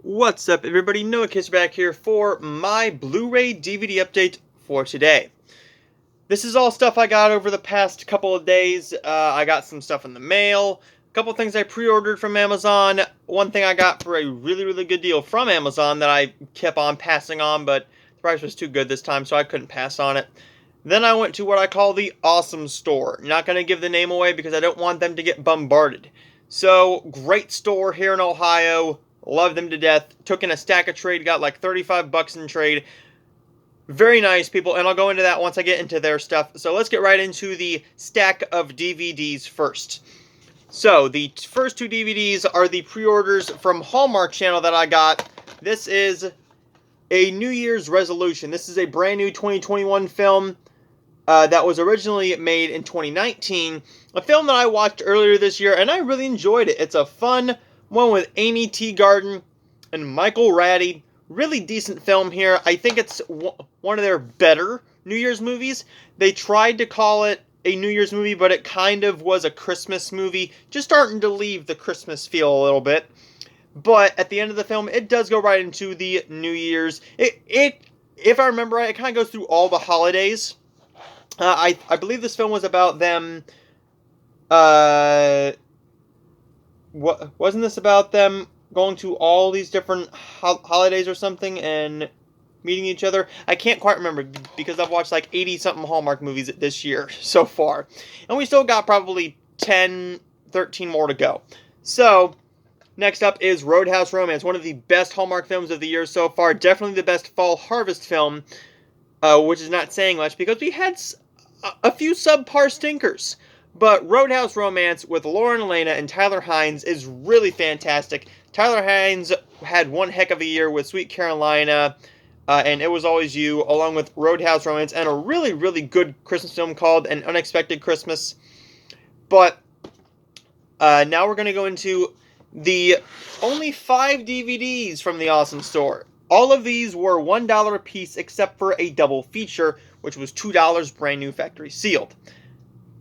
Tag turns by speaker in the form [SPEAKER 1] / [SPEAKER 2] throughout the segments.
[SPEAKER 1] What's up, everybody? Noah Kiss back here for my Blu-ray DVD update for today. This is all stuff I got over the past couple of days. I got some stuff in the mail, a couple things I pre-ordered from Amazon, one thing I got for a really good deal from Amazon that I kept on passing on, but the price was too good this time, so I couldn't pass on it. Then I went to what I call the Awesome Store. Not going to give the name away because I don't want them to get bombarded. So, great store here in Ohio. Love them to death. Took in a stack of trade, got like 35 bucks in trade. Very nice people, and I'll go into that once I get into their stuff. So let's get right into the stack of DVDs first. So the first two DVDs are the pre-orders from Hallmark Channel that I got. This is a New Year's resolution. This is a brand new 2021 film that was originally made in 2019. A film that I watched earlier this year, and I really enjoyed it. It's a fun one with Amy Teagarden and Michael Ratty. Really decent film here. I think it's one of their better New Year's movies. They tried to call it a New Year's movie, but it kind of was a Christmas movie, just starting to leave the Christmas feel a little bit. But at the end of the film, it does go right into the New Year's. If I remember right, it kind of goes through all the holidays. I believe this film was about them. Wasn't this about them going to all these different holidays or something and meeting each other? I can't quite remember because I've watched like 80-something Hallmark movies this year so far. And we still got probably 10, 13 more to go. So, next up is Roadhouse Romance, one of the best Hallmark films of the year so far. Definitely the best fall harvest film, which is not saying much because we had a few subpar stinkers. But Roadhouse Romance with Lauren Elena and Tyler Hynes is really fantastic. Tyler Hynes had one heck of a year with Sweet Carolina and It Was Always You, along with Roadhouse Romance, and a really good Christmas film called An Unexpected Christmas. But now we're going to go into the only 5 DVDs from the Awesome Store. All of these were $1 a piece except for a double feature, which was $2 brand new factory sealed.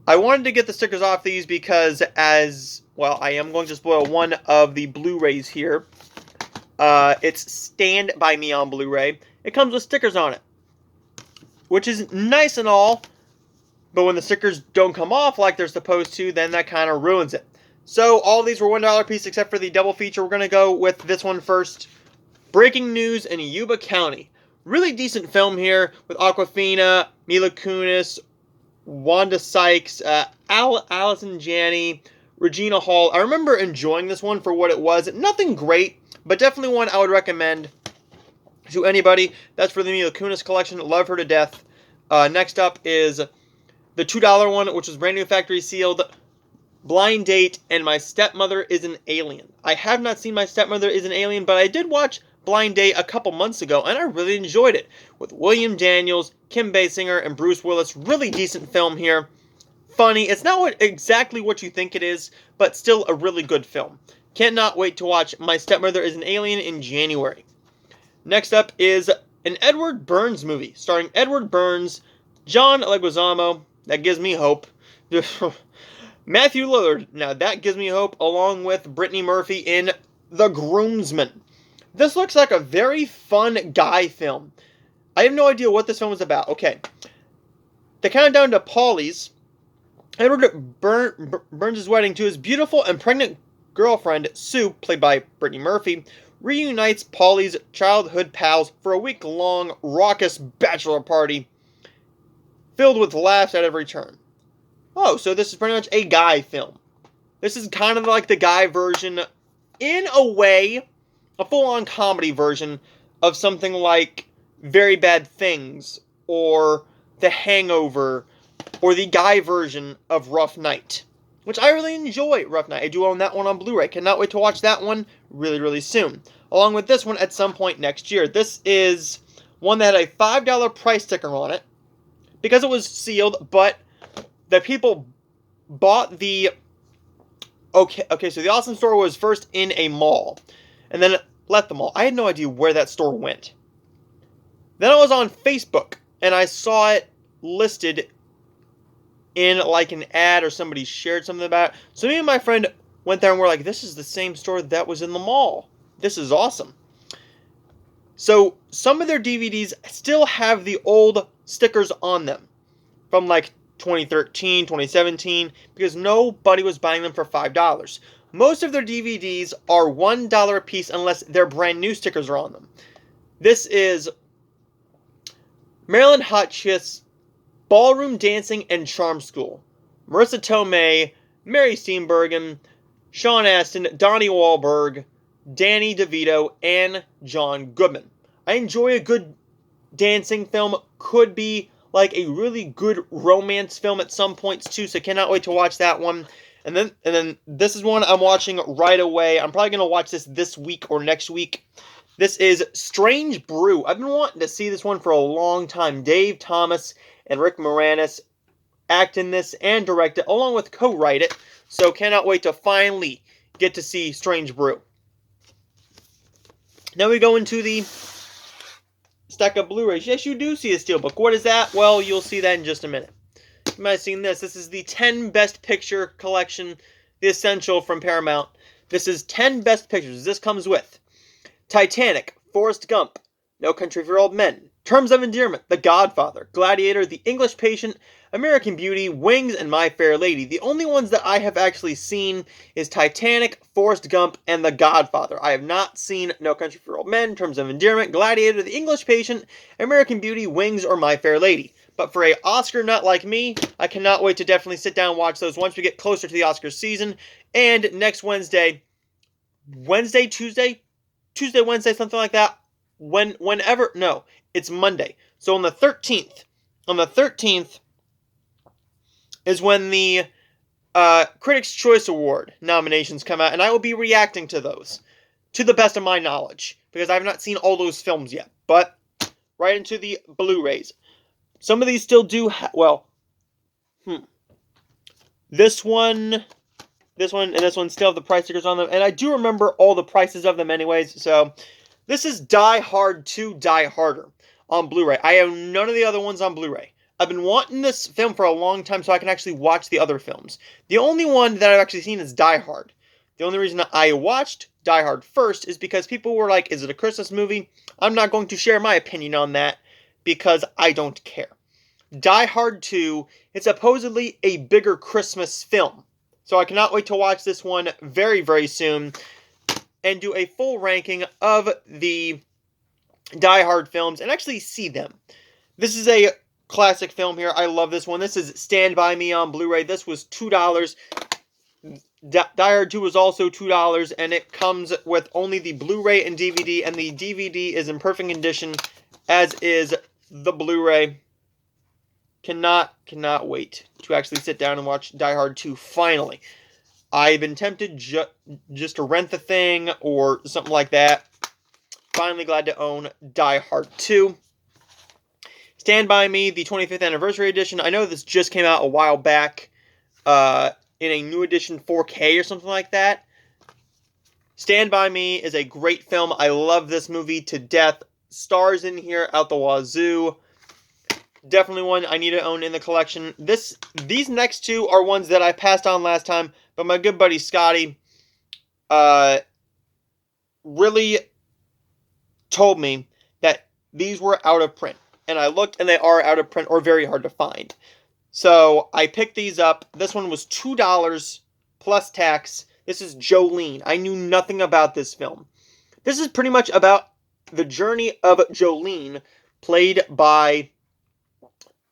[SPEAKER 1] I wanted to get the stickers off these because I am going to spoil one of the Blu-rays here. It's Stand By Me on Blu-ray. It comes with stickers on it, which is nice and all, but when the stickers don't come off like they're supposed to, then that kind of ruins it. So all these were $1 a piece except for the double feature. We're going to go with this one first. Breaking News in Yuba County. Really decent film here with Awkwafina, Mila Kunis, Wanda Sykes, Allison Janney, Regina Hall. I remember enjoying this one for what it was. Nothing great, but definitely one I would recommend to anybody. That's for the Mila Kunis collection. Love her to death. Next up is the $2 one, which was brand new factory sealed. Blind Date and My Stepmother is an Alien. I have not seen My Stepmother is an Alien, but I did watch Blind Date a couple months ago, and I really enjoyed it. With William Daniels, Kim Basinger, and Bruce Willis. Really decent film here. Funny. It's not exactly what you think it is, but still a really good film. Cannot wait to watch My Stepmother is an Alien in January. Next up is an Edward Burns movie, starring Edward Burns, John Leguizamo. That gives me hope. Matthew Lillard. Now that gives me hope, along with Brittany Murphy in The Groomsman. This looks like a very fun guy film. I have no idea what this film is about. Okay. The countdown to Paulie's, Edward Burns' wedding to his beautiful and pregnant girlfriend, Sue, played by Brittany Murphy, reunites Paulie's childhood pals for a week-long raucous bachelor party filled with laughs at every turn. Oh, so this is pretty much a guy film. This is kind of like the guy version, in a way, a full-on comedy version of something like Very Bad Things, or The Hangover, or the guy version of Rough Night, which I really enjoy. Rough Night. I do own that one on Blu-ray. Cannot wait to watch that one really soon, along with this one at some point next year. This is one that had a $5 price sticker on it because it was sealed, but the people bought the... Okay, so the Awesome Store was first in a mall, and then it left the mall. I had no idea where that store went. Then I was on Facebook, and I saw it listed in like an ad, or somebody shared something about it. So me and my friend went there and we're like, this is the same store that was in the mall. This is awesome. So some of their DVDs still have the old stickers on them from like 2013, 2017, because nobody was buying them for $5. Most of their DVDs are $1 a piece unless their brand new stickers are on them. This is Marilyn Hotchkiss, Ballroom Dancing and Charm School, Marissa Tomei, Mary Steenburgen, Sean Astin, Donnie Wahlberg, Danny DeVito, and John Goodman. I enjoy a good dancing film. Could be like a really good romance film at some points too, so cannot wait to watch that one. And then this is one I'm watching right away. I'm probably going to watch this week or next week. This is Strange Brew. I've been wanting to see this one for a long time. Dave Thomas and Rick Moranis act in this and direct it, along with co-write it. So cannot wait to finally get to see Strange Brew. Now we go into the stack of Blu-rays. Yes, you do see a steelbook. What is that? Well, you'll see that in just a minute. You might have seen this. This is the 10 Best Picture collection, the Essential from Paramount. This is 10 Best Pictures. This comes with Titanic, Forrest Gump, No Country for Old Men, Terms of Endearment, The Godfather, Gladiator, The English Patient, American Beauty, Wings, and My Fair Lady. The only ones that I have actually seen is Titanic, Forrest Gump, and The Godfather. I have not seen No Country for Old Men, Terms of Endearment, Gladiator, The English Patient, American Beauty, Wings, or My Fair Lady. But for a Oscar nut like me, I cannot wait to definitely sit down and watch those once we get closer to the Oscar season. And next Wednesday, Tuesday, Wednesday, something like that. Whenever, no, it's Monday. So on the 13th is when the Critics' Choice Award nominations come out, and I will be reacting to those, to the best of my knowledge, because I have not seen all those films yet. But right into the Blu-rays. Some of these still do, this one, and this one still have the price stickers on them, and I do remember all the prices of them anyways, so this is Die Hard 2, Die Harder on Blu-ray. I have none of the other ones on Blu-ray. I've been wanting this film for a long time so I can actually watch the other films. The only one that I've actually seen is Die Hard. The only reason I watched Die Hard first is because people were like, is it a Christmas movie? I'm not going to share my opinion on that because I don't care. Die Hard 2 is supposedly a bigger Christmas film. So I cannot wait to watch this one very, very soon and do a full ranking of the Die Hard films and actually see them. This is a classic film here. I love this one. This is Stand By Me on Blu-ray. This was $2. Die Hard 2 was also $2, and it comes with only the Blu-ray and DVD, and the DVD is in perfect condition, as is the Blu-ray. Cannot wait to actually sit down and watch Die Hard 2 finally. I've been tempted just to rent the thing or something like that. Finally glad to own Die Hard 2. Stand By Me, the 25th Anniversary Edition. I know this just came out a while back in a new edition 4K or something like that. Stand By Me is a great film. I love this movie to death. Stars in here out the wazoo. Definitely one I need to own in the collection. These next two are ones that I passed on last time, but my good buddy Scotty really told me that these were out of print. And I looked, and they are out of print or very hard to find. So I picked these up. This one was $2 plus tax. This is Jolene. I knew nothing about this film. This is pretty much about the journey of Jolene, played by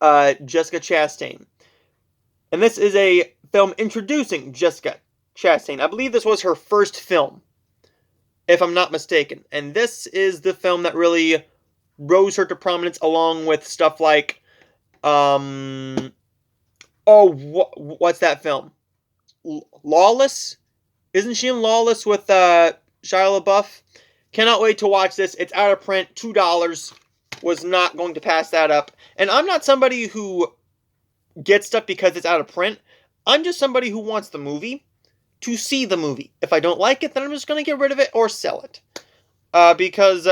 [SPEAKER 1] Jessica Chastain. And this is a film introducing Jessica Chastain. I believe this was her first film, if I'm not mistaken. And this is the film that really rose her to prominence, along with stuff like, what's that film? Lawless? Isn't she in Lawless with Shia LaBeouf? Cannot wait to watch this. It's out of print, $2. Was not going to pass that up. And I'm not somebody who gets stuff because it's out of print. I'm just somebody who wants the movie to see the movie. If I don't like it, then I'm just going to get rid of it or sell it. Because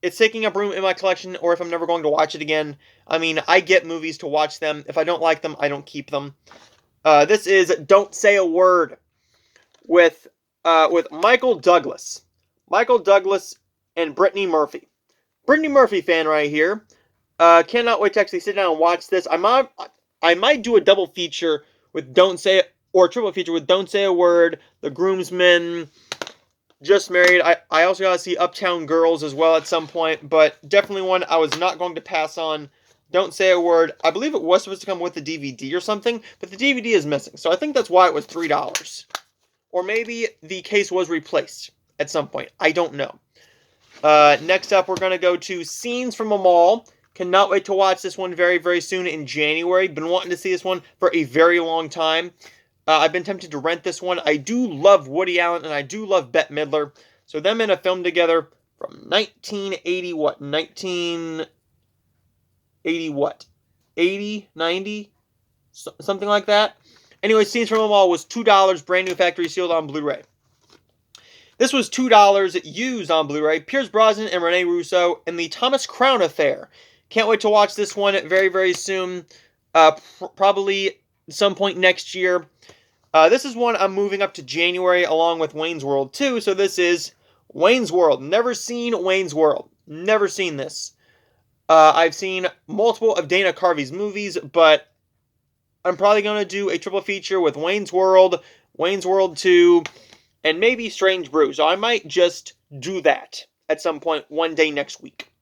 [SPEAKER 1] it's taking up room in my collection, or if I'm never going to watch it again. I mean, I get movies to watch them. If I don't like them, I don't keep them. This is Don't Say a Word with Michael Douglas. Michael Douglas and Brittany Murphy. Brittany Murphy fan right here. Cannot wait to actually sit down and watch this. I might do a double feature with Don't Say It, or a triple feature with Don't Say a Word, The Groomsmen, Just Married. I also gotta see Uptown Girls as well at some point, but definitely one I was not going to pass on. Don't Say a Word. I believe it was supposed to come with the DVD or something, but the DVD is missing, so I think that's why it was $3. Or maybe the case was replaced at some point. I don't know. Next up, we're going to go to Scenes from a Mall. Cannot wait to watch this one very, very soon in January. Been wanting to see this one for a very long time. I've been tempted to rent this one. I do love Woody Allen, and I do love Bette Midler. So them in a film together from 1980, what? 1980 what? 80? 90? Something like that. Anyway, Scenes from a Mall was $2, brand new factory sealed on Blu-ray. This was $2 used on Blu-ray. Pierce Brosnan and Rene Russo in the Thomas Crown Affair. Can't wait to watch this one very, very soon. Probably some point next year. This is one I'm moving up to January along with Wayne's World 2. So this is Wayne's World. Never seen Wayne's World. Never seen this. I've seen multiple of Dana Carvey's movies, but I'm probably going to do a triple feature with Wayne's World 2, and maybe Strange Brew. So I might just do that at some point one day next week.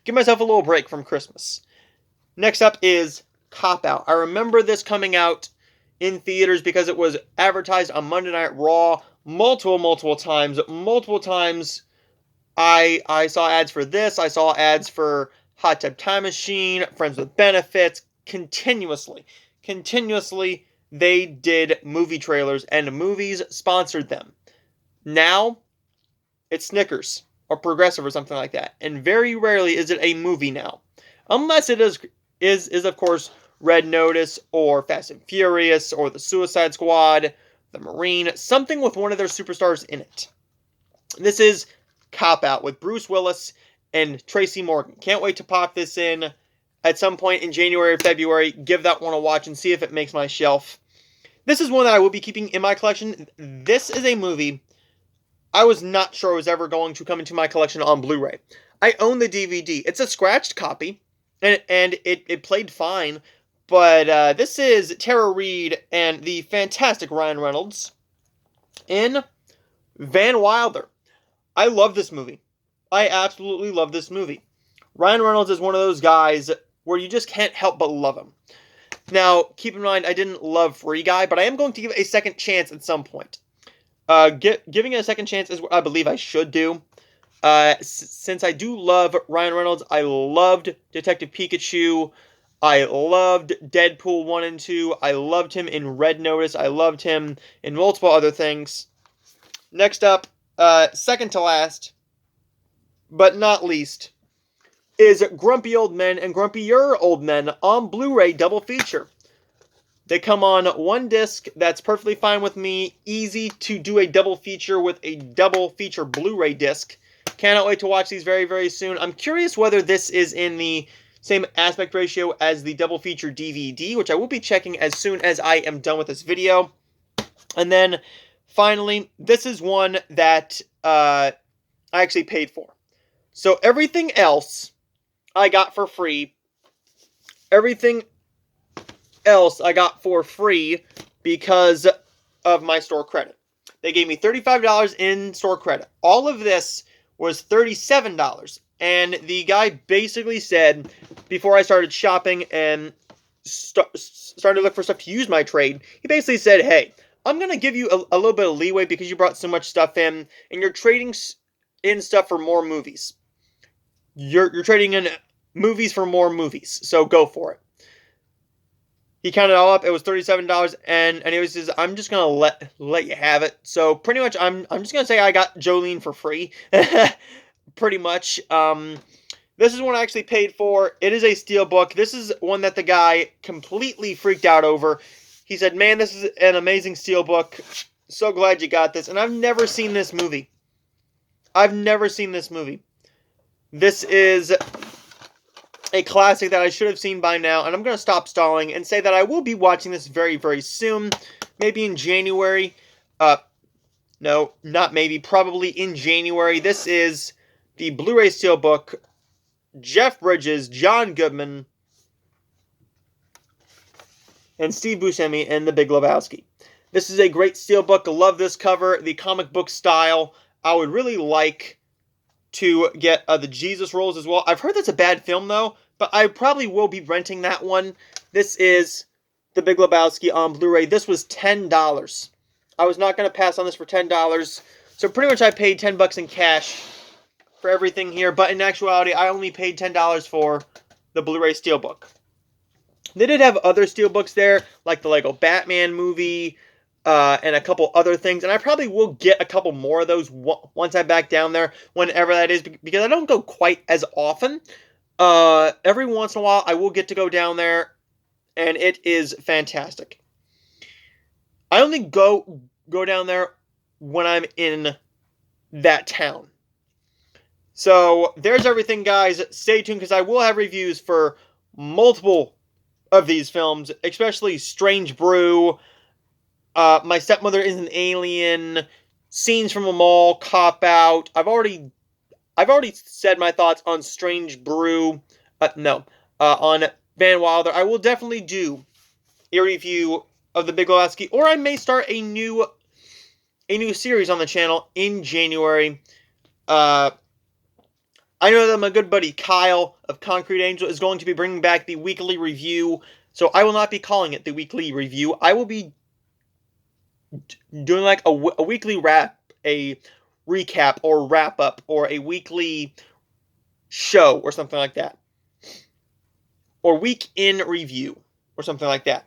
[SPEAKER 1] Give myself a little break from Christmas. Next up is Cop Out. I remember this coming out in theaters because it was advertised on Monday Night Raw multiple times. Multiple times I saw ads for this. I saw ads for Hot Tub Time Machine, Friends with Benefits, continuously they did movie trailers and movies sponsored them. Now, it's Snickers or Progressive or something like that. And very rarely is it a movie now. Unless it is of course, Red Notice or Fast and Furious or The Suicide Squad, The Marine, something with one of their superstars in it. This is Cop Out with Bruce Willis and Tracy Morgan. Can't wait to pop this in at some point in January or February. Give that one a watch and see if it makes my shelf. This is one that I will be keeping in my collection. This is a movie I was not sure was ever going to come into my collection on Blu-ray. I own the DVD. It's a scratched copy, and it played fine. But this is Tara Reid and the fantastic Ryan Reynolds in Van Wilder. I love this movie. I absolutely love this movie. Ryan Reynolds is one of those guys where you just can't help but love him. Now, keep in mind, I didn't love Free Guy, but I am going to give it a second chance at some point. Giving it a second chance is what I believe I should do. Since I do love Ryan Reynolds, I loved Detective Pikachu. I loved Deadpool 1 and 2. I loved him in Red Notice. I loved him in multiple other things. Next up, second to last, but not least, is Grumpy Old Men and Grumpier Old Men on Blu-ray double feature. They come on one disc. That's perfectly fine with me. Easy to do a double feature with a double feature Blu-ray disc. Cannot wait to watch these very, very soon. I'm curious whether this is in the same aspect ratio as the double feature DVD, which I will be checking as soon as I am done with this video. And then, finally, this is one that I actually paid for. So everything else I got for free. Everything else I got for free because of my store credit. They gave me $35 in store credit. All of this was $37. And the guy basically said, before I started shopping and started to look for stuff to use my trade, he basically said, hey, I'm going to give you a little bit of leeway because you brought so much stuff in, and you're trading in stuff for more movies. You're trading in movies for more movies, so go for it. He counted it all up. It was $37, and he says, I'm just going to let you have it. So pretty much, I'm just going to say I got Jolene for free. Pretty much. This is one I actually paid for. It is a steelbook. This is one that the guy completely freaked out over. He said, man, this is an amazing steelbook. So glad you got this. And I've never seen this movie. This is a classic that I should have seen by now. And I'm going to stop stalling and say that I will be watching this very, very soon. Maybe in January. No, not maybe. Probably in January. This is the Blu-ray steelbook Jeff Bridges, John Goodman, and Steve Buscemi in The Big Lebowski. This is a great steelbook. I love this cover, the comic book style. I would really like to get the Jesus Rolls as well. I've heard that's a bad film, though, but I probably will be renting that one. This is The Big Lebowski on Blu-ray. This was $10. I was not going to pass on this for $10. So pretty much I paid $10 in cash for everything here, but in actuality, I only paid $10 for the Blu-ray steelbook. They did have other steelbooks there, like the Lego Batman movie, and a couple other things, and I probably will get a couple more of those once I'm back down there, whenever that is, because I don't go quite as often. Every once in a while, I will get to go down there, and it is fantastic. I only go down there when I'm in that town. So, there's everything, guys. Stay tuned, because I will have reviews for multiple of these films, especially Strange Brew, My Stepmother is an Alien, Scenes from a Mall, Cop Out. I've already said my thoughts on Strange Brew. On Van Wilder. I will definitely do a review of The Big Lebowski, or I may start a new series on the channel in January. I know that my good buddy Kyle of Concrete Angel is going to be bringing back the weekly review, so I will not be calling it the weekly review. I will be doing like a weekly a recap or wrap up, or a weekly show or something like that. Or week in review or something like that.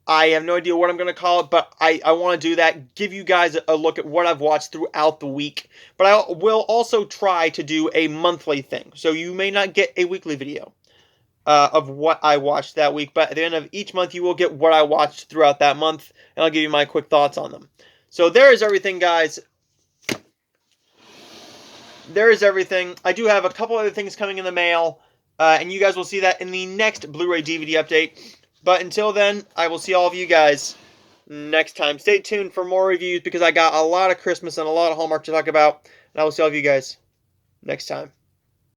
[SPEAKER 1] I have no idea what I'm going to call it, but I want to do that, give you guys a look at what I've watched throughout the week. But I will also try to do a monthly thing, so you may not get a weekly video of what I watched that week, but at the end of each month, you will get what I watched throughout that month, and I'll give you my quick thoughts on them. So there is everything, guys. There is everything. I do have a couple other things coming in the mail, and you guys will see that in the next Blu-ray DVD update. But until then, I will see all of you guys next time. Stay tuned for more reviews, because I got a lot of Christmas and a lot of Hallmark to talk about. And I will see all of you guys next time.